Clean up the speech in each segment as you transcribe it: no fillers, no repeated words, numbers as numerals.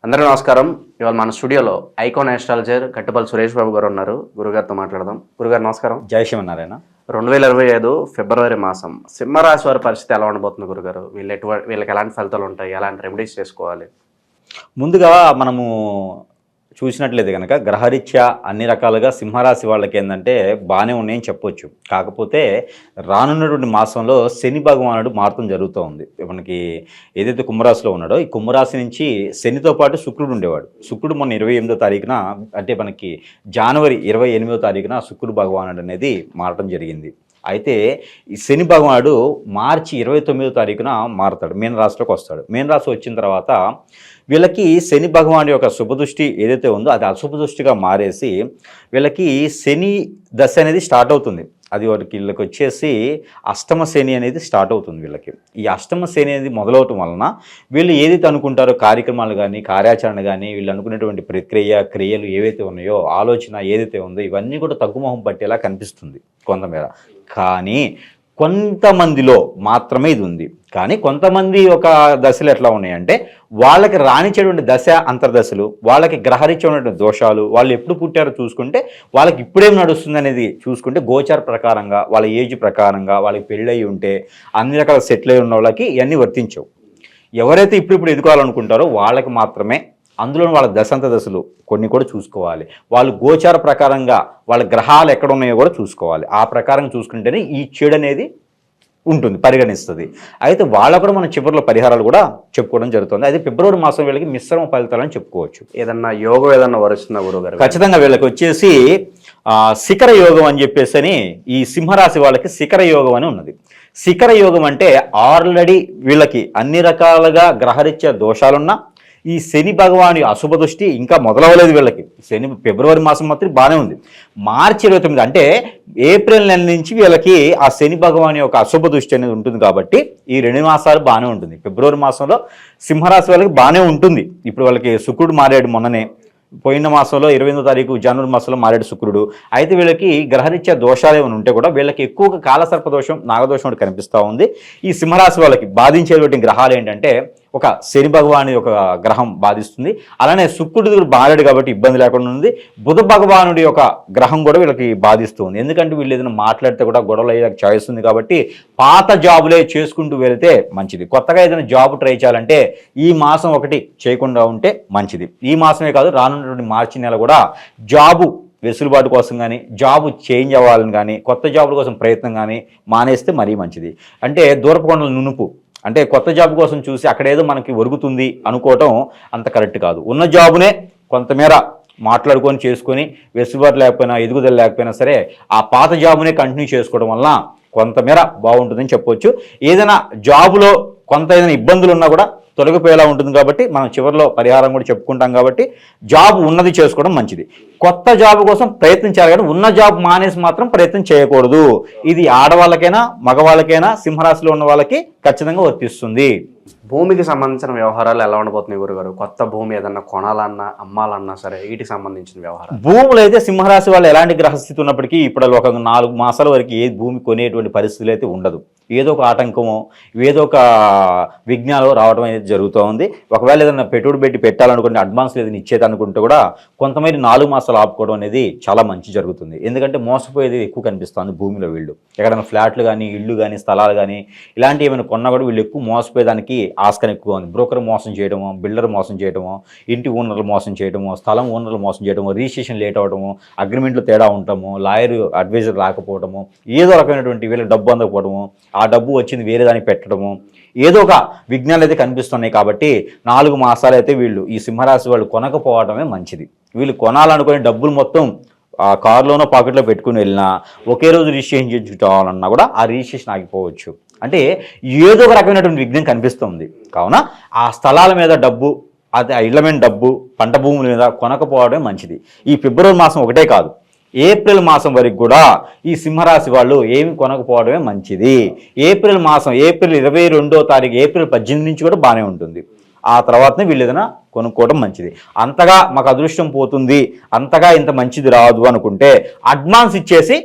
అందరికీ నమస్కారం. ఇవాళ మన స్టూడియోలో ఐకాన్ ఆస్ట్రాలజర్ కట్టుపల్లి సురేష్ బాబు గారు ఉన్నారు. గురుగారితో మాట్లాడదాం. గురుగారు నమస్కారం. జై శ్రీమన్నారాయణ. 2025 ఫిబ్రవరి మాసం సింహరాశి వారి పరిస్థితి ఎలా ఉండబోతుంది గురుగారు? వీళ్ళకి ఎలాంటి ఫలితాలు ఉంటాయి, ఎలాంటి రెమెడీస్ చేసుకోవాలి? ముందుగా మనము చూసినట్లయితే కనుక గ్రహరీత్యా అన్ని రకాలుగా సింహరాశి వాళ్ళకి ఏంటంటే బాగానే ఉన్నాయని చెప్పొచ్చు. కాకపోతే రానున్నటువంటి మాసంలో శని భగవానుడు మారతం జరుగుతూ ఉంది. మనకి ఏదైతే కుంభరాశిలో ఉన్నాడో ఈ కుంభరాశి నుంచి శనితో పాటు శుక్రుడు ఉండేవాడు. శుక్రుడు మొన్న 28వ తారీఖున అంటే మనకి జనవరి 28వ తారీఖున శుక్రుడు భగవానుడు అనేది మారటం జరిగింది. అయితే ఈ శని భగవానుడు మార్చి 29వ తారీఖున మారుతాడు, మీనరాశిలోకి వస్తాడు. మీనరాశి వచ్చిన తర్వాత వీళ్ళకి శని భగవాన్ యొక్క శుభదృష్టి ఏదైతే ఉందో అది అశుభదృష్టిగా మారేసి వీళ్ళకి శని దశ అనేది స్టార్ట్ అవుతుంది. అది వీళ్ళకి వచ్చేసి అష్టమ శని అనేది స్టార్ట్ అవుతుంది. వీళ్ళకి ఈ అష్టమ శని అనేది మొదలవటం వలన వీళ్ళు ఏదైతే అనుకుంటారో కార్యక్రమాలు కానీ కార్యాచరణ కానీ వీళ్ళు అనుకునేటువంటి క్రియలు ఏవైతే ఉన్నాయో ఆలోచన ఏదైతే ఉందో ఇవన్నీ కూడా తగ్గుమొహం పట్టేలా కనిపిస్తుంది కొంతమేర. కానీ కొంతమందిలో మాత్రమే ఇది ఉంది. కానీ కొంతమంది ఒక దశలు ఎట్లా ఉన్నాయంటే వాళ్ళకి రాణించేటువంటి దశ అంతర్దశలు, వాళ్ళకి గ్రహరీత్యా ఉన్నటువంటి దోషాలు, వాళ్ళు ఎప్పుడు పుట్టారో చూసుకుంటే వాళ్ళకి ఇప్పుడేం నడుస్తుంది అనేది చూసుకుంటే గోచార ప్రకారంగా వాళ్ళ ఏజ్ ప్రకారంగా వాళ్ళకి పెళ్ళయి ఉంటే అన్ని రకాల సెటిల్ అయి ఉన్న వాళ్ళకి ఇవన్నీ వర్తించవు. ఎవరైతే ఇప్పుడు ఎదుకోవాలనుకుంటారో వాళ్ళకి మాత్రమే అందులో వాళ్ళ దశలు కొన్ని కూడా చూసుకోవాలి. వాళ్ళు గోచార ప్రకారంగా వాళ్ళ గ్రహాలు ఎక్కడ ఉన్నాయో కూడా చూసుకోవాలి. ఆ ప్రకారం చూసుకుంటేనే ఈ చెడు అనేది ఉంటుంది, పరిగణిస్తుంది. అయితే వాళ్ళ కూడా మనం చివరిలో పరిహారాలు కూడా చెప్పుకోవడం జరుగుతుంది. అయితే ఫిబ్రవరి మాసం వీళ్ళకి మిశ్రమ ఫలితాలని చెప్పుకోవచ్చు. ఏదన్నా వరుస్తుందా గురుగారు? ఖచ్చితంగా వీళ్ళకి వచ్చేసి శిఖర యోగం అని చెప్పేసి అని ఈ సింహరాశి వాళ్ళకి శిఖర యోగం అని ఉన్నది. శిఖర యోగం అంటే ఆల్రెడీ వీళ్ళకి అన్ని రకాలుగా గ్రహరీత్యా దోషాలున్నా ఈ శని భగవాని అశుభ దృష్టి ఇంకా మొదలవలేదు. వీళ్ళకి శని ఫిబ్రవరి మాసం మాత్రం బాగానే ఉంది. మార్చి 29 అంటే ఏప్రిల్ నెల నుంచి వీళ్ళకి ఆ శని భగవాని యొక్క అశుభ దృష్టి అనేది ఉంటుంది. కాబట్టి ఈ 2 మాసాలు బాగానే ఉంటుంది. ఫిబ్రవరి మాసంలో సింహరాశి వాళ్ళకి బాగానే ఉంటుంది. ఇప్పుడు వాళ్ళకి శుక్రుడు మారాడు మొన్ననే, పోయిన మాసంలో 28వ తారీఖు జనవరి మాసంలో మారాడు శుక్రుడు. అయితే వీళ్ళకి గ్రహరీత్యా దోషాలు ఏమైనా ఉంటే కూడా వీళ్ళకి ఎక్కువగా కాలసర్ప దోషం, నాగదోషం ఒకటి కనిపిస్తూ ఉంది. ఈ సింహరాశి వాళ్ళకి బాధించేటువంటి గ్రహాలు ఏంటంటే ఒక శని భగవాని ఒక గ్రహం బాధిస్తుంది, అలానే శుక్రుడు మారాడు కాబట్టి ఇబ్బంది లేకుండా ఉంది. బుధ భగవానుడి యొక్క గ్రహం కూడా వీళ్ళకి బాధిస్తుంది. ఎందుకంటే వీళ్ళు ఏదైనా మాట్లాడితే కూడా గొడవలు అయ్యే ఛాయిస్ ఉంది. కాబట్టి పాత జాబులే చేసుకుంటూ వెళితే మంచిది. కొత్తగా ఏదైనా జాబ్ ట్రై చేయాలంటే ఈ మాసం ఒకటి చేయకుండా ఉంటే మంచిది. ఈ మాసమే కాదు రానున్నటువంటి మార్చి నెల కూడా జాబు వెసులుబాటు కోసం కానీ జాబు చేంజ్ అవ్వాలని కానీ కొత్త జాబుల కోసం ప్రయత్నం కానీ మానేస్తే మరీ మంచిది. అంటే దూరపు కొండల నునుపు అంటే కొత్త జాబ్ కోసం చూసి అక్కడేదో మనకి ఒరుగుతుంది అనుకోవటం అంత కరెక్ట్ కాదు. ఉన్న జాబునే కొంతమేర మాట్లాడుకొని చేసుకొని వెసులుబాటు లేకపోయినా ఎదుగుదల లేకపోయినా సరే ఆ పాత జాబునే కంటిన్యూ చేసుకోవడం వల్ల కొంతమేర బాగుంటుందని చెప్పొచ్చు. ఏదైనా జాబులో కొంత ఏదైనా ఇబ్బందులు ఉన్నా కూడా తొలగిపోయేలా ఉంటుంది. కాబట్టి మనం చివరిలో పరిహారం కూడా చెప్పుకుంటాం. కాబట్టి జాబ్ ఉన్నది చేసుకోవడం మంచిది. కొత్త జాబ్ కోసం ప్రయత్నించాలి కానీ ఉన్న జాబ్ మానేసి మాత్రం ప్రయత్నం చేయకూడదు. ఇది ఆడవాళ్ళకైనా మగవాళ్ళకైనా సింహరాశిలో ఉన్న వాళ్ళకి ఖచ్చితంగా వర్తిస్తుంది. భూమికి సంబంధించిన వ్యవహారాలు ఎలా ఉండబోతున్నాయి గురుగారు? కొత్త భూమి ఏదన్నా కొనాలన్నా అమ్మాలన్నా సరే వీటికి సంబంధించిన వ్యవహారాలు. భూములు అయితే సింహరాశి వాళ్ళు ఎలాంటి గ్రహస్థితి ఉన్నప్పటికీ ఇప్పుడు ఒక 4 మాసాల వరకు ఏ భూమి కొనేటువంటి పరిస్థితులు అయితే ఉండదు. ఏదో ఒక ఆటంకమో ఏదో ఒక విఘ్నాలు రావడం అనేది జరుగుతూ ఉంది. ఒకవేళ ఏదైనా పెట్టుబడి పెట్టి పెట్టాలనుకుంటే అడ్వాన్స్ ఏదైనా ఇచ్చేదనుకుంటే కూడా కొంతమంది 4 మాసాలు ఆపుకోవడం అనేది చాలా మంచి జరుగుతుంది. ఎందుకంటే మోసపోయేది ఎక్కువ కనిపిస్తుంది భూమిలో. వీళ్ళు ఎక్కడైనా ఫ్లాట్లు కానీ ఇళ్ళు కానీ స్థలాలు కానీ ఇలాంటివి ఏమైనా కొన్నా కూడా వీళ్ళు ఎక్కువ మోసపోయేదానికి ఆస్కారం ఎక్కువ ఉంది. బ్రోకర్ మోసం చేయడము, బిల్డర్ మోసం చేయడము, ఇంటి ఓనర్లు మోసం చేయడము, స్థలం ఓనర్లు మోసం చేయడము, రిజిస్ట్రేషన్ లేట్ అవ్వడము, అగ్రిమెంట్లో తేడా ఉండటము, లాయర్ అడ్వైజర్ రాకపోవడము, ఏదో రకమైనటువంటి వీళ్ళకి డబ్బు అందకపోవడము, ఆ డబ్బు వచ్చింది వేరే దానికి పెట్టడము, ఏదో ఒక విఘ్నాలు అయితే కనిపిస్తున్నాయి. కాబట్టి 4 మాసాలు అయితే వీళ్ళు ఈ సింహరాశి వాళ్ళు కొనకపోవడమే మంచిది. వీళ్ళు కొనాలనుకునే డబ్బులు మొత్తం ఆ కారులోనో పాకెట్లో పెట్టుకుని వెళ్ళినా ఒకే రోజు రిజిస్ట్రేషన్ చేయించుకోవాలన్నా కూడా ఆ రిజిస్ట్రేషన్ ఆగిపోవచ్చు. అంటే ఏదో ఒక రకమైనటువంటి విఘ్నం కనిపిస్తుంది. కావున ఆ స్థలాల మీద డబ్బు, అది ఆ ఇళ్ల మీద డబ్బు, పంట భూముల మీద కొనకపోవడమే మంచిది. ఈ ఫిబ్రవరి మాసం ఒకటే కాదు ఏప్రిల్ మాసం వరకు కూడా ఈ సింహరాశి వాళ్ళు ఏమి కొనకపోవడమే మంచిది. ఏప్రిల్ మాసం ఏప్రిల్ 22వ తారీఖు ఏప్రిల్ 18 నుంచి కూడా బాగానే ఉంటుంది. ఆ తర్వాతనే వీళ్ళు ఏదైనా కొనుక్కోవడం మంచిది. అంతగా మాకు అదృష్టం పోతుంది, అంతగా ఇంత మంచిది రాదు అనుకుంటే అడ్వాన్స్ ఇచ్చేసి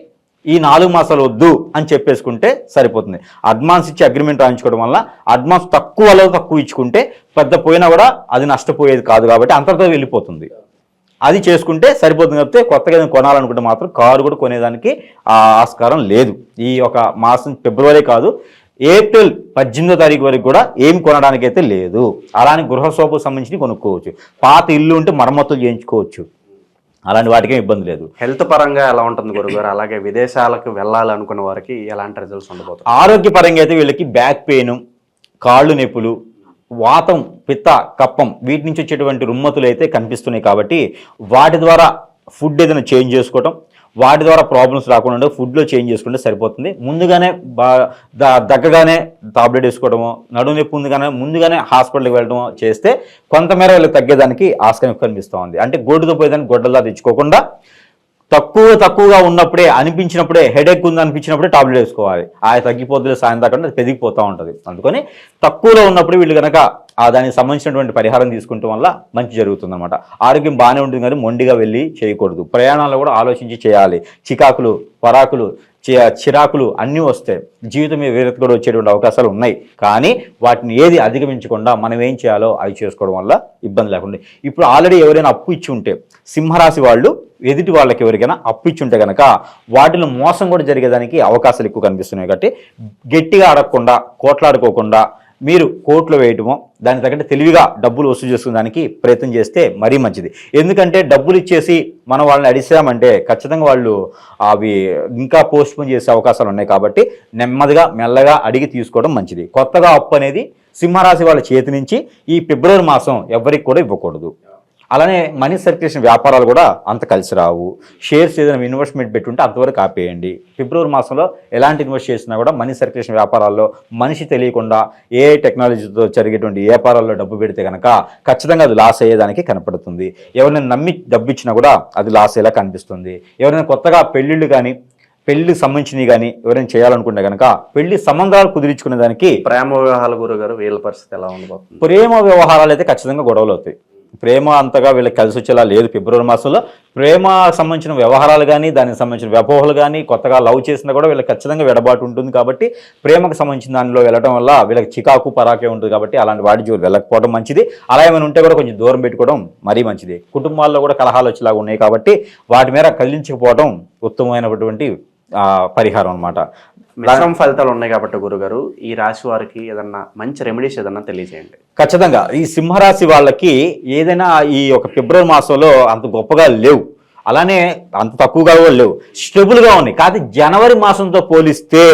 ఈ 4 మాసాలు వద్దు అని చెప్పేసుకుంటే సరిపోతుంది. అడ్వాన్స్ ఇచ్చి అగ్రిమెంట్ రాయించుకోవడం వల్ల అడ్వాన్స్ తక్కువ ఇచ్చుకుంటే పెద్ద పోయినా కూడా అది నష్టపోయేది కాదు కాబట్టి అంతటితో వెళ్ళిపోతుంది. అది చేసుకుంటే సరిపోతుంది. కాబట్టి కొత్తగా ఏదైనా కొనాలనుకుంటే మాత్రం కారు కూడా కొనేదానికి ఆస్కారం లేదు. ఈ ఒక మాసం ఫిబ్రవరి కాదు, ఏప్రిల్ 18వ తారీఖు వరకు కూడా ఏం కొనడానికి అయితే లేదు. అలానే గృహశోభకు సంబంధించి కొనుక్కోవచ్చు. పాత ఇల్లు ఉంటే మరమ్మతులు చేయించుకోవచ్చు. అలాంటి వాటికి ఇబ్బంది లేదు. హెల్త్ పరంగా ఎలా ఉంటుంది గురుగారు? అలాగే విదేశాలకు వెళ్ళాలనుకున్న వారికి ఎలాంటి రిజల్ట్స్ ఉండబోతుంది? ఆరోగ్యపరంగా అయితే వీళ్ళకి బ్యాక్ పెయిన్, కాళ్ళు నొప్పులు, వాతం, పిత్త, కప్పం వీటి నుంచి వచ్చేటువంటి రుమ్మతులు అయితే కనిపిస్తున్నాయి. కాబట్టి వాటి ద్వారా ఫుడ్ ఏదైనా చేంజ్ చేసుకోవటం, వాటి ద్వారా ప్రాబ్లమ్స్ రాకుండా ఫుడ్లో చేంజ్ చేసుకుంటే సరిపోతుంది. ముందుగానే దగ్గగానే టాబ్లెట్ వేసుకోవడమో, నడుము నొప్పి ముందుగానే హాస్పిటల్కి వెళ్ళడమో చేస్తే కొంతమేర వీళ్ళు తగ్గేదానికి ఆస్కారం కనిపిస్తూ ఉంది. అంటే గొడ్డుతో పోయేదానికి గొడ్డలా తెచ్చుకోకుండా తక్కువగా ఉన్నప్పుడే అనిపించినప్పుడే హెడేక్ ఉంది అనిపించినప్పుడే టాబ్లెట్ వేసుకోవాలి. తగ్గిపోతుంది సాయం దాకా అది పెరిగిపోతూ ఉంటుంది. అందుకని తక్కువలో ఉన్నప్పుడు వీళ్ళు కనుక దానికి సంబంధించినటువంటి పరిహారం తీసుకుంటాం వల్ల మంచి జరుగుతుంది అనమాట. ఆరోగ్యం బాగానే ఉంటుంది కానీ మొండిగా వెళ్ళి చేయకూడదు. ప్రయాణాల్లో కూడా ఆలోచించి చేయాలి. చికాకులు, పరాకులు, చిరాకులు అన్నీ వస్తాయి. జీవితం మీద వేరే కూడా వచ్చేటువంటి అవకాశాలు ఉన్నాయి. కానీ వాటిని ఏది అధిగమించకుండా మనం ఏం చేయాలో అవి చేసుకోవడం వల్ల ఇబ్బంది లేకుండా. ఇప్పుడు ఆల్రెడీ ఎవరైనా అప్పు ఇచ్చి ఉంటే, సింహరాశి వాళ్ళు ఎదుటి వాళ్ళకి ఎవరికైనా అప్పు ఇచ్చి ఉంటే కనుక వాటిలో మోసం కూడా జరిగేదానికి అవకాశాలు ఎక్కువ కనిపిస్తున్నాయి. కాబట్టి గట్టిగా అడగకుండా, కోట్లాడుకోకుండా మీరు కోర్టులో వేయటమో, దానికి తగ్గట్టు తెలివిగా డబ్బులు వసూలు చేసుకునేదానికి ప్రయత్నం చేస్తే మరీ మంచిది. ఎందుకంటే డబ్బులు ఇచ్చేసి మనం వాళ్ళని అడిసామంటే ఖచ్చితంగా వాళ్ళు అవి ఇంకా పోస్ట్పోన్ చేసే అవకాశాలు ఉన్నాయి. కాబట్టి నెమ్మదిగా మెల్లగా అడిగి తీసుకోవడం మంచిది. కొత్తగా అప్పు అనేది సింహరాశి వాళ్ళ చేతి నుంచి ఈ ఫిబ్రవరి మాసం ఎవరికి కూడా ఇవ్వకూడదు. అలానే మనీ సర్క్యులేషన్ వ్యాపారాలు కూడా అంత కలిసి రావు. షేర్స్ ఏదైనా ఇన్వెస్ట్మెంట్ పెట్టుంటే అంతవరకు ఆపేయండి. ఫిబ్రవరి మాసంలో ఎలాంటి ఇన్వెస్ట్ చేసినా కూడా మనీ సర్క్యులేషన్ వ్యాపారాల్లో మనిషి తెలియకుండా ఏ టెక్నాలజీతో జరిగేటువంటి వ్యాపారాల్లో డబ్బు పెడితే కనుక ఖచ్చితంగా అది లాస్ అయ్యేదానికి కనపడుతుంది. ఎవరైనా నమ్మి డబ్బు ఇచ్చినా కూడా అది లాస్ అయ్యేలా కనిపిస్తుంది. ఎవరైనా కొత్తగా పెళ్ళిళ్ళు కానీ, పెళ్లికి సంబంధించినవి కానీ ఎవరైనా చేయాలనుకుంటే కనుక పెళ్లి సంబంధాలు కుదిరించుకునే దానికి ప్రేమ వ్యవహారాలు గురుగారు వీళ్ళ పరిస్థితి ఎలా ఉండబోతుంది? ప్రేమ వ్యవహారాలు అయితే ఖచ్చితంగా గొడవలు అవుతాయి. ప్రేమ అంతగా వీళ్ళకి కలిసి వచ్చేలా లేదు. ఫిబ్రవరి మాసంలో ప్రేమ సంబంధించిన వ్యవహారాలు కానీ, దానికి సంబంధించిన వ్యపోహలు కానీ, కొత్తగా లవ్ చేసినా కూడా వీళ్ళకి ఖచ్చితంగా విడబాటు ఉంటుంది. కాబట్టి ప్రేమకు సంబంధించిన దానిలో వెళ్ళడం వల్ల వీళ్ళకి చికాకు పరాకే ఉంటుంది. కాబట్టి అలాంటి వాటి జోలు వెళ్ళకపోవడం మంచిది. అలా ఏమైనా ఉంటే కూడా కొంచెం దూరం పెట్టుకోవడం మరీ మంచిది. కుటుంబాల్లో కూడా కలహాలు వచ్చేలాగా ఉన్నాయి కాబట్టి వాటి మీద కదిలించకపోవడం ఉత్తమమైనటువంటి పరిహారం అనమాట. మిశ్రమ ఫలితాలు ఉన్నాయి కాబట్టి గురుగారు ఈ రాశి వారికి ఏదన్నా మంచి రెమెడీస్ ఏదన్నా తెలియజేయండి. ఖచ్చితంగా ఈ సింహరాశి వాళ్ళకి ఏదైనా ఈ ఒక ఫిబ్రవరి మాసంలో అంత గొప్పగా లేవు, అలానే అంత తక్కువగా కూడా లేవు, స్టెబుల్గా ఉన్నాయి. కాదు జనవరి మాసంతో పోలిస్తే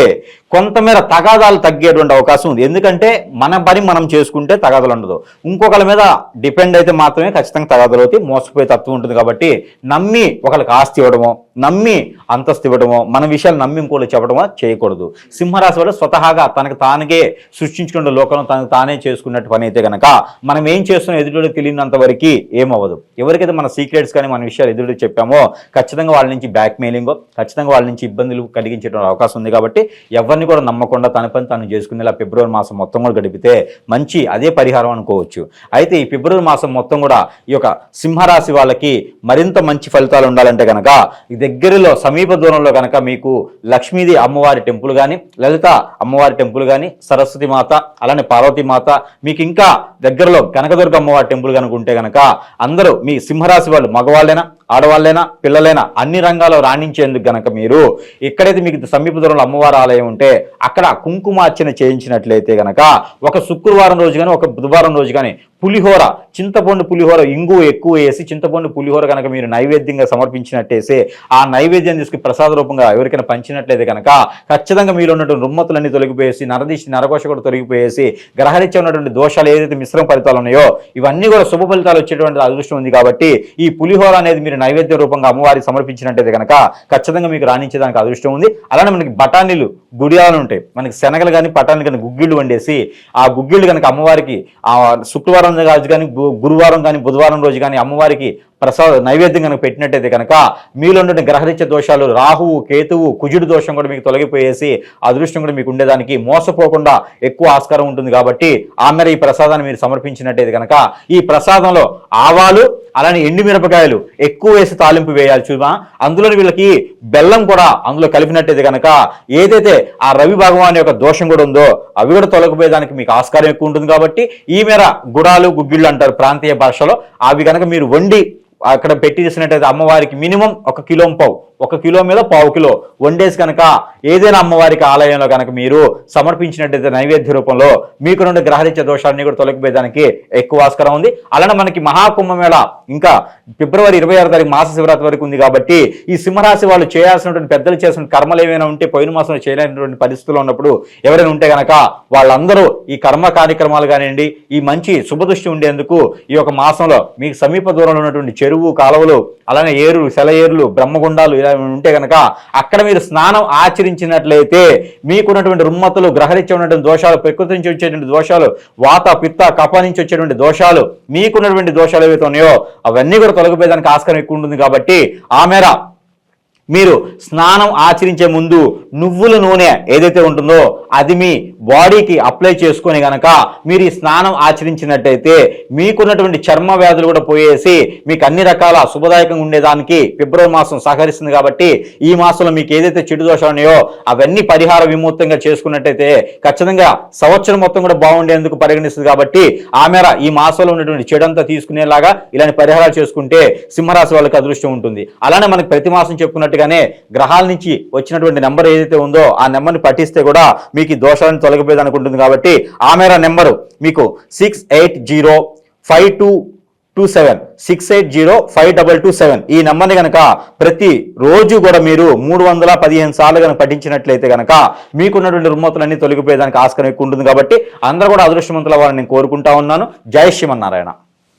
కొంతమేర తగాదాలు తగ్గేటువంటి అవకాశం ఉంది. ఎందుకంటే మన పని మనం చేసుకుంటే తగాదాలు ఉండదు. ఇంకొకరి మీద డిపెండ్ అయితే మాత్రమే ఖచ్చితంగా తగాదాలు అవుతాయి. మోసపోయే తత్వం ఉంటుంది. కాబట్టి నమ్మి ఒకరికి ఆస్తి ఇవ్వడమో, నమ్మి అంతస్తు ఇవ్వడమో, మన విషయాలు నమ్మి ఇంకోళ్ళు చెప్పడమో చేయకూడదు. సింహరాశి వల్ల స్వతహాగా తనకు తానకే సృష్టించుకున్న లోకం తనకు తానే చేసుకున్నట్టు పని అయితే కనుక మనం ఏం చేస్తున్నా ఎదుటికి తెలియనంత వరకు ఏమవ్వదు. ఎవరికైతే మన సీక్రెట్స్ కానీ మన విషయాలు ఎదుటికి చెప్పామో ఖచ్చితంగా వాళ్ళ నుంచి బ్యాక్ మెయిలింగ్, ఖచ్చితంగా వాళ్ళ నుంచి ఇబ్బందులు కలిగించేటువంటి అవకాశం ఉంది. కాబట్టి ఎవరిని కూడా నమ్మకుండా తన పని తాను చేసుకునేలా ఫిబ్రవరి మాసం మొత్తం కూడా గడిపితే మంచి అదే పరిహారం అనుకోవచ్చు. అయితే ఈ ఫిబ్రవరి మాసం మొత్తం కూడా ఈ యొక్క సింహరాశి వాళ్ళకి మరింత మంచి ఫలితాలు ఉండాలంటే కనుక ఈ దగ్గరలో సమీప దూరంలో కనుక మీకు లక్ష్మీదేవి అమ్మవారి టెంపుల్ కానీ, లలిత అమ్మవారి టెంపుల్ కానీ, సరస్వతి మాత, అలానే పార్వతీ మాత, మీకు ఇంకా దగ్గరలో కనకదుర్గ అమ్మవారి టెంపుల్ కనుక ఉంటే కనుక అందరూ మీ సింహరాశి వాళ్ళు మగవాళ్ళైనా ఆడవాళ్ళైనా పిల్లలైనా అన్ని రంగాల్లో రాణించేందుకు గనక మీరు ఎక్కడైతే మీకు సమీప దూరంలో అమ్మవారి ఆలయం ఉంటే అక్కడ కుంకుమార్చన చేయించినట్లయితే గనక ఒక శుక్రవారం రోజు కానీ, ఒక బుధవారం రోజు కానీ పులిహోర, చింతపండు పులిహోర ఇంగు ఎక్కువ వేసి చింతపండు పులిహోర కనుక మీరు నైవేద్యంగా సమర్పించినట్టేసి ఆ నైవేద్యం తీసుకుని ప్రసాద రూపంగా ఎవరికైనా పంచినట్లయితే కనుక ఖచ్చితంగా మీరు ఉన్నటువంటి రుమ్మతులన్నీ తొలగిపోయేసి, నరదీసి నరకోశ కూడా తొలగిపోయేసి, గ్రహరీత్యా ఉన్నటువంటి దోషాలు ఏదైతే మిశ్రమ ఫలితాలు ఉన్నాయో ఇవన్నీ కూడా శుభ ఫలితాలు వచ్చేటువంటి అదృష్టం ఉంది. కాబట్టి ఈ పులిహోర అనేది మీరు నైవేద్య రూపంగా అమ్మవారికి సమర్పించినట్టయితే కనుక ఖచ్చితంగా మీకు రాణించేదానికి అదృష్టం ఉంది. అలానే మనకి బఠానీలు గుడియాలు ఉంటాయి, మనకి శనగలు కానీ పటానీలు కానీ గుగ్గిళ్ళు వండేసి ఆ గుగ్గిళ్ళు కనుక అమ్మవారికి ఆ శుక్రవారం రోజు కానీ, గురువారం కానీ, బుధవారం రోజు కానీ అమ్మవారికి నైవేద్యం కనుక పెట్టినట్టయితే కనుక మీలో ఉండే గ్రహరీత్య దోషాలు, రాహువు, కేతువు, కుజుడు దోషం కూడా మీకు తొలగిపోయేసి అదృష్టం కూడా మీకు ఉండేదానికి, మోసపోకుండా ఎక్కువ ఆస్కారం ఉంటుంది. కాబట్టి ఆ మేర ఈ ప్రసాదాన్ని మీరు సమర్పించినట్టయితే కనుక ఈ ప్రసాదంలో ఆవాలు అలానే ఎండుమిరపకాయలు ఎక్కువ వేసి తాలింపు వేయాలి చూమా. అందులో వీళ్ళకి బెల్లం కూడా అందులో కలిపినట్టయితే కనుక ఏదైతే ఆ రవి భగవాన్ యొక్క దోషం కూడా ఉందో అవి కూడా తొలగిపోయేదానికి మీకు ఆస్కారం ఎక్కువ ఉంటుంది. కాబట్టి ఈ మేర గుడాలు, గుగ్గిళ్ళు అంటారు ప్రాంతీయ భాషలో, అవి కనుక మీరు వండి అక్కడ పెట్టి చేసినట్టయితే అమ్మవారికి మినిమం 1 కిలో పావు, 1 కిలో మీద పావు కిలో వండేసి కనుక ఏదైనా అమ్మవారికి ఆలయంలో కనుక మీరు సమర్పించినట్టయితే నైవేద్య రూపంలో మీకు నుండి గ్రహరీత్య దోషాన్ని కూడా తొలగిపోయేదానికి ఎక్కువ ఆస్కారం ఉంది. అలానే మనకి మహాకుంభమేళ ఇంకా ఫిబ్రవరి 26 తారీఖు మాస శివరాత్రి వరకు ఉంది. కాబట్టి ఈ సింహరాశి వాళ్ళు చేయాల్సినటువంటి పెద్దలు చేసిన కర్మలు ఏమైనా ఉంటే పోయిన మాసంలో చేయలేనటువంటి పరిస్థితుల్లో ఉన్నప్పుడు ఎవరైనా ఉంటే కనుక వాళ్ళందరూ ఈ కర్మ కార్యక్రమాలు కానివ్వండి, ఈ మంచి శుభదృష్టి ఉండేందుకు ఈ యొక్క మాసంలో మీకు సమీప దూరంలో ఉన్నటువంటి చెరువు, కాలువలు, అలానే ఏరులు, సెలయేరులు, బ్రహ్మగుండాలు ఇలా ఉంటే కనుక అక్కడ మీరు స్నానం ఆచరించినట్లయితే మీకున్నటువంటి రుమ్మతులు, గ్రహరీత్యం ఉన్నటువంటి దోషాలు, ప్రకృతి నుంచి వచ్చేటువంటి దోషాలు, వాత, పిత్త, కఫ నుంచి వచ్చేటువంటి దోషాలు, మీకున్నటువంటి దోషాలు ఏవైతే ఉన్నాయో అవన్నీ కూడా తొలగిపోయేదానికి ఆస్కారం ఎక్కువ ఉంటుంది. కాబట్టి ఆ మేర మీరు స్నానం ఆచరించే ముందు నువ్వుల నూనె ఏదైతే ఉంటుందో అది మీ బాడీకి అప్లై చేసుకొని గనక మీరు ఈ స్నానం ఆచరించినట్టయితే మీకున్నటువంటి చర్మ వ్యాధులు కూడా పోయేసి మీకు అన్ని రకాల శుభదాయకంగా ఉండేదానికి ఫిబ్రవరి మాసం సహకరిస్తుంది. కాబట్టి ఈ మాసంలో మీకు ఏదైతే చెడు దోషాలు ఉన్నాయో అవన్నీ పరిహార విముక్తంగా చేసుకున్నట్టయితే ఖచ్చితంగా సంవత్సరం మొత్తం కూడా బాగుండేందుకు పరిగణిస్తుంది. కాబట్టి ఆ మేర ఈ మాసంలో ఉన్నటువంటి చెడంతా తీసుకునేలాగా ఇలాంటి పరిహారాలు చేసుకుంటే సింహరాశి వాళ్ళకి అదృష్టం ఉంటుంది. అలానే మనకి ప్రతి మాసం చెప్పుకున్నట్టు గ్రహాల నుంచి వచ్చినటువంటి నెంబర్ ఏదైతే ఉందో ఆ నెంబర్ని పఠిస్తే కూడా మీకు ఈ దోషాలను తొలగిపోయేదానికి ఉంటుంది. కాబట్టి ఆ మేర నెంబరు మీకు 68052227 68052227 ఈ నెంబర్ని కనుక ప్రతి రోజు కూడా మీరు 315 సార్లు కనుక పఠించినట్లయితే కనుక మీకున్నటువంటి రుమ్మతులన్నీ తొలగిపోయేదానికి ఆస్కారం ఎక్కువ ఉంటుంది. కాబట్టి అందరూ కూడా అదృష్టవంతుల వారిని నేను కోరుకుంటా ఉన్నాను. జై శ్రీమన్నారాయణ.